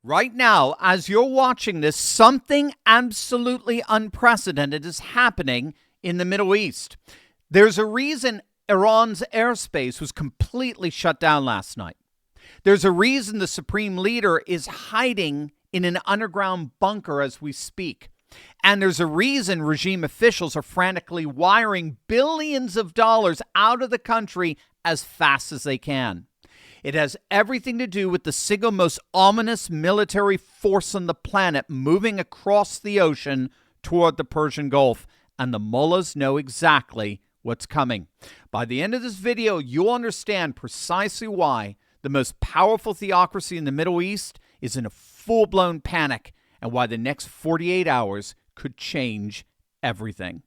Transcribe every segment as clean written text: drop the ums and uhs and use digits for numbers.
Right now, as you're watching this, something absolutely unprecedented is happening in the Middle East. There's a reason Iran's airspace was completely shut down last night. There's a reason the supreme leader is hiding in an underground bunker as we speak. And there's a reason regime officials are frantically wiring billions of dollars out of the country as fast as they can. It has everything to do with the single most ominous military force on the planet moving across the ocean toward the Persian Gulf. And the mullahs know exactly what's coming. By the end of this video, you'll understand precisely why the most powerful theocracy in the Middle East is in a full-blown panic and why the next 48 hours could change everything.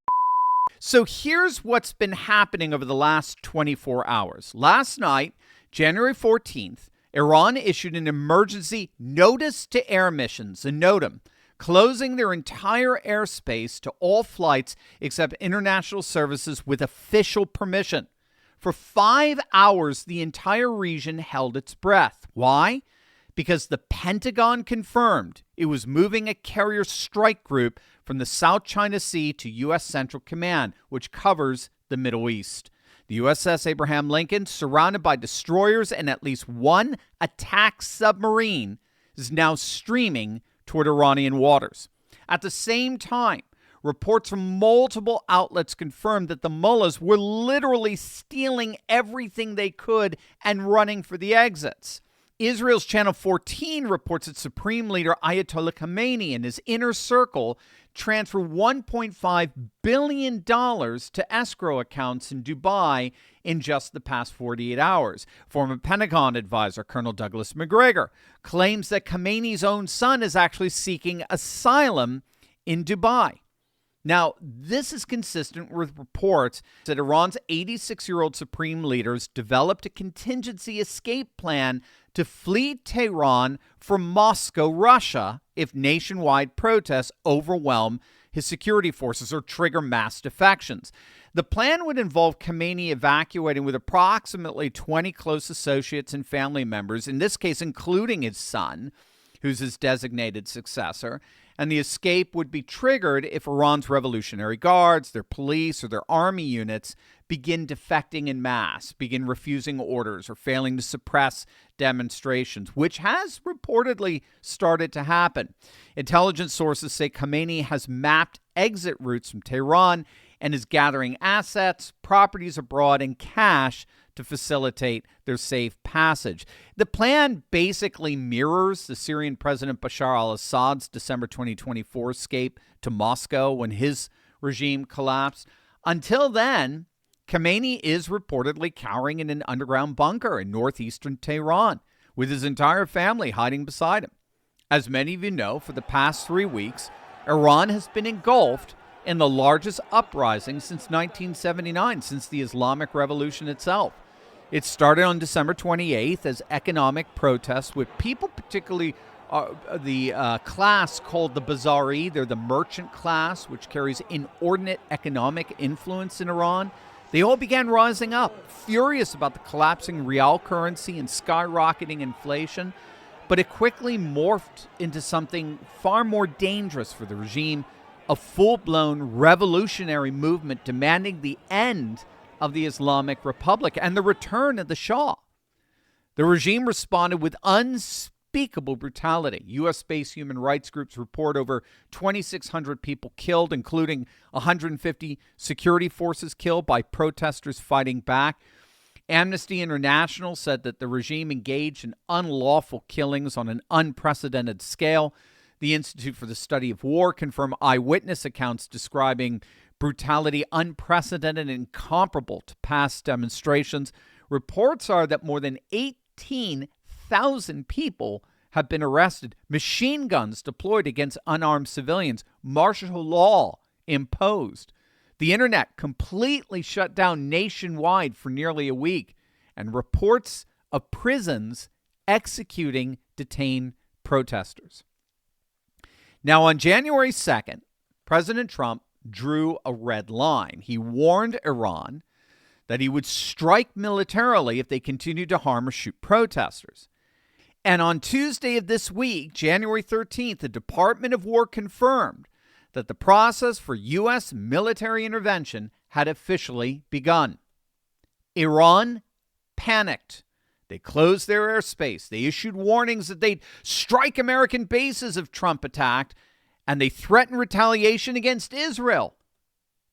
So here's what's been happening over the last 24 hours. Last night, January 14th, Iran issued an emergency notice to air missions, a NOTAM, closing their entire airspace to all flights except international services with official permission. For 5 hours, the entire region held its breath. Why? Because the Pentagon confirmed it was moving a carrier strike group from the South China Sea to U.S. Central Command, which covers the Middle East. The USS Abraham Lincoln, surrounded by destroyers and at least one attack submarine, is now streaming toward Iranian waters. At the same time, reports from multiple outlets confirmed that the mullahs were literally stealing everything they could and running for the exits. Israel's Channel 14 reports that Supreme Leader Ayatollah Khamenei and his inner circle transferred $1.5 billion to escrow accounts in Dubai in just the past 48 hours. Former Pentagon advisor Colonel Douglas Macgregor claims that Khamenei's own son is actually seeking asylum in Dubai. Now, this is consistent with reports that Iran's 86-year-old supreme leaders developed a contingency escape plan to flee Tehran from Moscow, Russia, if nationwide protests overwhelm his security forces or trigger mass defections. The plan would involve Khamenei evacuating with approximately 20 close associates and family members, in this case including his son, who's his designated successor, and the escape would be triggered if Iran's Revolutionary Guards, their police, or their army units begin defecting en masse, begin refusing orders, or failing to suppress demonstrations, which has reportedly started to happen. Intelligence sources say Khamenei has mapped exit routes from Tehran and is gathering assets, properties abroad, and cash to facilitate their safe passage. The plan basically mirrors the Syrian President Bashar al-Assad's December 2024 escape to Moscow when his regime collapsed. Until then, Khamenei is reportedly cowering in an underground bunker in northeastern Tehran, with his entire family hiding beside him. As many of you know, for the past 3 weeks, Iran has been engulfed in the largest uprising since 1979, since the Islamic Revolution itself. It started on December 28th as economic protests with people, particularly the class called the Bazari. They're the merchant class, which carries inordinate economic influence in Iran. They all began rising up, furious about the collapsing real currency and skyrocketing inflation. But it quickly morphed into something far more dangerous for the regime, a full-blown revolutionary movement demanding the end of the Islamic Republic and the return of the Shah. The regime responded with unspeakable brutality. U.S.-based human rights groups report over 2,600 people killed, including 150 security forces killed by protesters fighting back. Amnesty International said that the regime engaged in unlawful killings on an unprecedented scale. The Institute for the Study of War confirmed eyewitness accounts describing brutality unprecedented and incomparable to past demonstrations. Reports are that more than 18,000 people have been arrested, machine guns deployed against unarmed civilians, martial law imposed. The internet completely shut down nationwide for nearly a week, and reports of prisons executing detained protesters. Now, on January 2nd, President Trump drew a red line. He warned Iran that he would strike militarily if they continued to harm or shoot protesters. And on Tuesday of this week, January 13th, the Department of War confirmed that the process for U.S. military intervention had officially begun. Iran panicked. They closed their airspace. They issued warnings that they'd strike American bases if Trump attacked, and they threatened retaliation against Israel,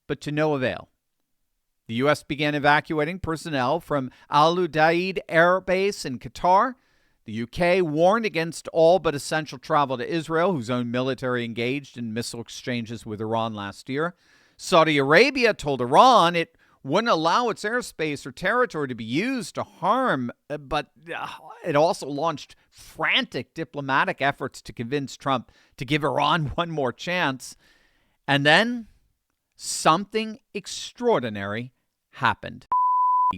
but to no avail. The U.S. began evacuating personnel from Al Udeid Air Base in Qatar. The U.K. warned against all but essential travel to Israel, whose own military engaged in missile exchanges with Iran last year. Saudi Arabia told Iran it wouldn't allow its airspace or territory to be used to harm, but it also launched frantic diplomatic efforts to convince Trump to give Iran one more chance. And then something extraordinary happened.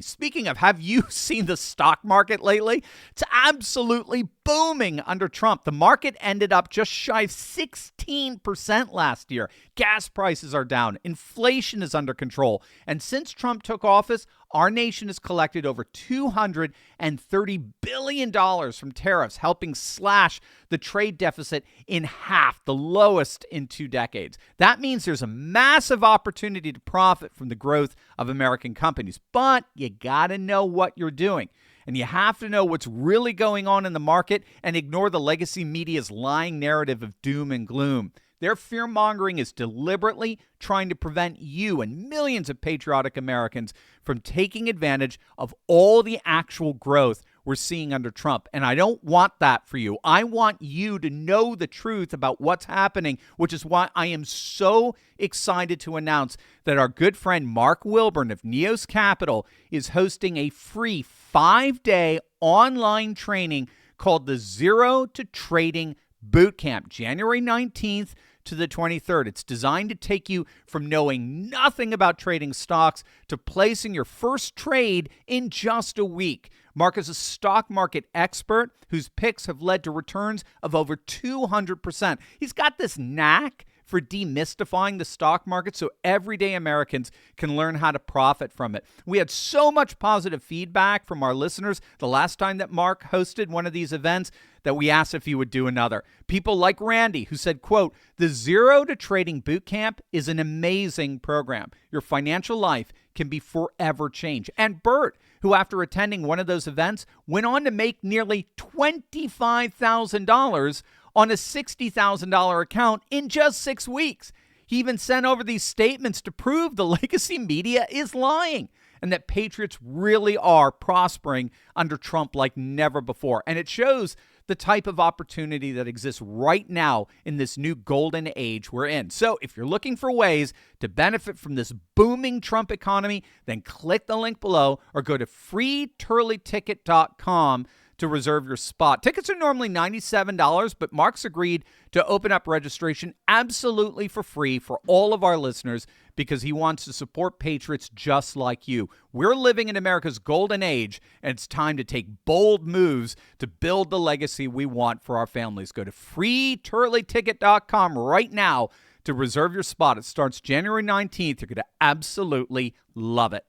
Speaking of, have you seen the stock market lately? It's absolutely booming under Trump. The market ended up just shy of 16% last year. Gas prices are down. Inflation is under control. And since Trump took office, our nation has collected over $230 billion from tariffs, helping slash the trade deficit in half, the lowest in 2 decades. That means there's a massive opportunity to profit from the growth of American companies. But you got to know what you're doing. And you have to know what's really going on in the market and ignore the legacy media's lying narrative of doom and gloom. Their fear-mongering is deliberately trying to prevent you and millions of patriotic Americans from taking advantage of all the actual growth we're seeing under Trump. And I don't want that for you. I want you to know the truth about what's happening, which is why I am so excited to announce that our good friend Mark Wilburn of Neos Capital is hosting a free 5-day online training called the Zero to Trading Bootcamp, January 19th to the 23rd. It's designed to take you from knowing nothing about trading stocks to placing your first trade in just a week. Mark is a stock market expert whose picks have led to returns of over 200%. He's got this knack for demystifying the stock market so everyday Americans can learn how to profit from it. We had so much positive feedback from our listeners the last time that Mark hosted one of these events that we asked if he would do another. People like Randy, who said, quote, "The Zero to Trading Bootcamp is an amazing program. Your financial life can be forever changed." And Bert, who after attending one of those events went on to make nearly $25,000 on a $60,000 account in just 6 weeks. He even sent over these statements to prove the legacy media is lying and that patriots really are prospering under Trump like never before. And it shows the type of opportunity that exists right now in this new golden age we're in. So if you're looking for ways to benefit from this booming Trump economy, then click the link below or go to freeturleyticket.com to reserve your spot. Tickets are normally $97, but Mark's agreed to open up registration absolutely for free for all of our listeners because he wants to support patriots just like you. We're living in America's golden age, and it's time to take bold moves to build the legacy we want for our families. Go to freeturleyticket.com right now to reserve your spot. It starts January 19th. You're going to absolutely love it.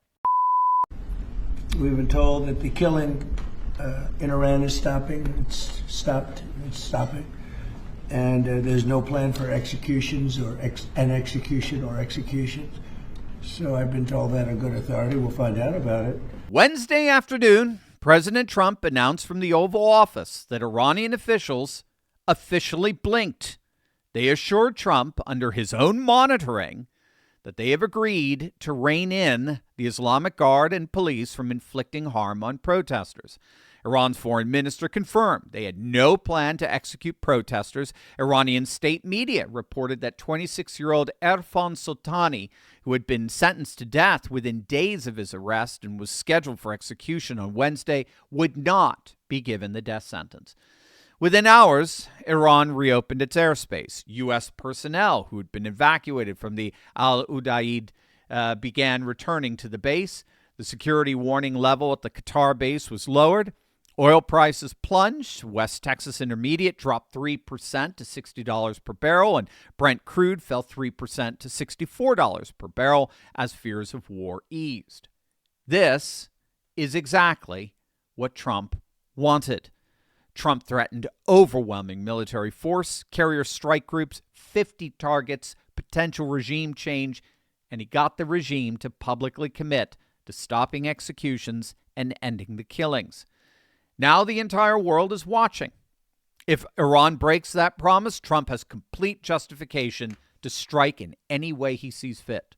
We've been told that the killing in Iran is stopping. It's stopping. And there's no plan for executions or executions. So I've been told that on good authority. We'll find out about it. Wednesday afternoon, President Trump announced from the Oval Office that Iranian officials officially blinked. They assured Trump, under his own monitoring, that they have agreed to rein in the Islamic Guard and police from inflicting harm on protesters. Iran's foreign minister confirmed they had no plan to execute protesters. Iranian state media reported that 26-year-old Erfan Soltani, who had been sentenced to death within days of his arrest and was scheduled for execution on Wednesday, would not be given the death sentence. Within hours, Iran reopened its airspace. U.S. personnel who had been evacuated from the Al Udeid began returning to the base. The security warning level at the Qatar base was lowered. Oil prices plunged. West Texas Intermediate dropped 3% to $60 per barrel, and Brent crude fell 3% to $64 per barrel as fears of war eased. This is exactly what Trump wanted. Trump threatened overwhelming military force, carrier strike groups, 50 targets, potential regime change, and he got the regime to publicly commit to stopping executions and ending the killings. Now the entire world is watching. If Iran breaks that promise, Trump has complete justification to strike in any way he sees fit.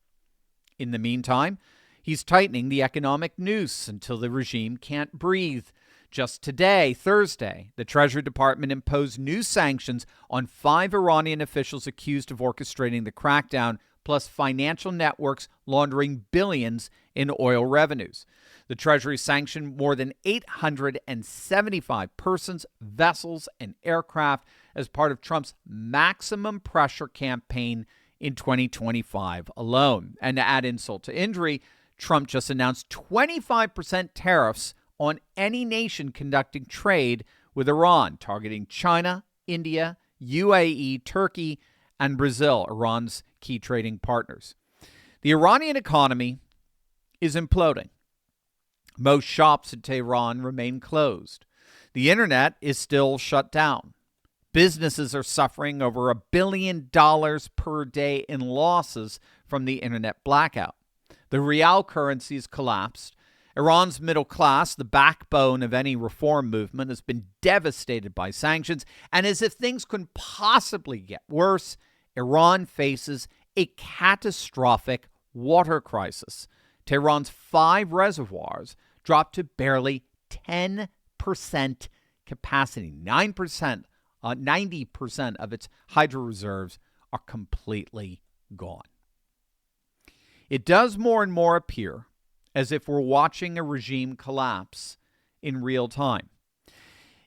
In the meantime, he's tightening the economic noose until the regime can't breathe. Just today, Thursday, the Treasury Department imposed new sanctions on 5 Iranian officials accused of orchestrating the crackdown, plus financial networks laundering billions in oil revenues. The Treasury sanctioned more than 875 persons, vessels, and aircraft as part of Trump's maximum pressure campaign in 2025 alone. And to add insult to injury, Trump just announced 25% tariffs on any nation conducting trade with Iran, targeting China, India, UAE, Turkey, and Brazil, Iran's key trading partners. The Iranian economy is imploding. Most shops in Tehran remain closed. The internet is still shut down. Businesses are suffering over $1 billion per day in losses from the internet blackout. The rial currency has collapsed. Iran's middle class, the backbone of any reform movement, has been devastated by sanctions. And as if things couldn't possibly get worse, Iran faces a catastrophic water crisis. Tehran's 5 reservoirs dropped to barely 10% capacity. 90% of its hydro reserves are completely gone. It does more and more appear as if we're watching a regime collapse in real time.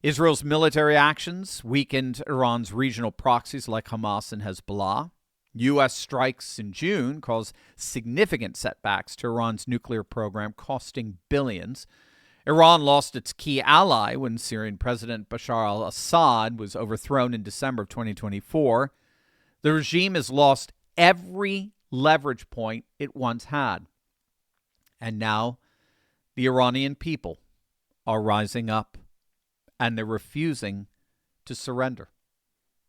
Israel's military actions weakened Iran's regional proxies like Hamas and Hezbollah. U.S. strikes in June caused significant setbacks to Iran's nuclear program, costing billions. Iran lost its key ally when Syrian President Bashar al-Assad was overthrown in December of 2024. The regime has lost every leverage point it once had. And now the Iranian people are rising up, and they're refusing to surrender.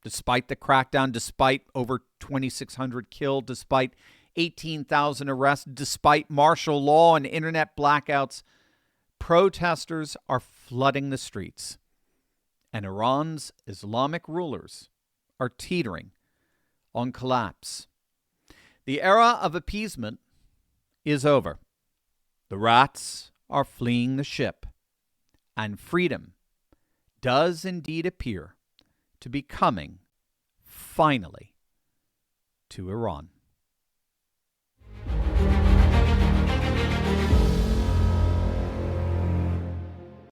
Despite the crackdown, despite over 2,600 killed, despite 18,000 arrests, despite martial law and internet blackouts, protesters are flooding the streets. And Iran's Islamic rulers are teetering on collapse. The era of appeasement is over. The rats are fleeing the ship, and freedom does indeed appear to be coming, finally, to Iran.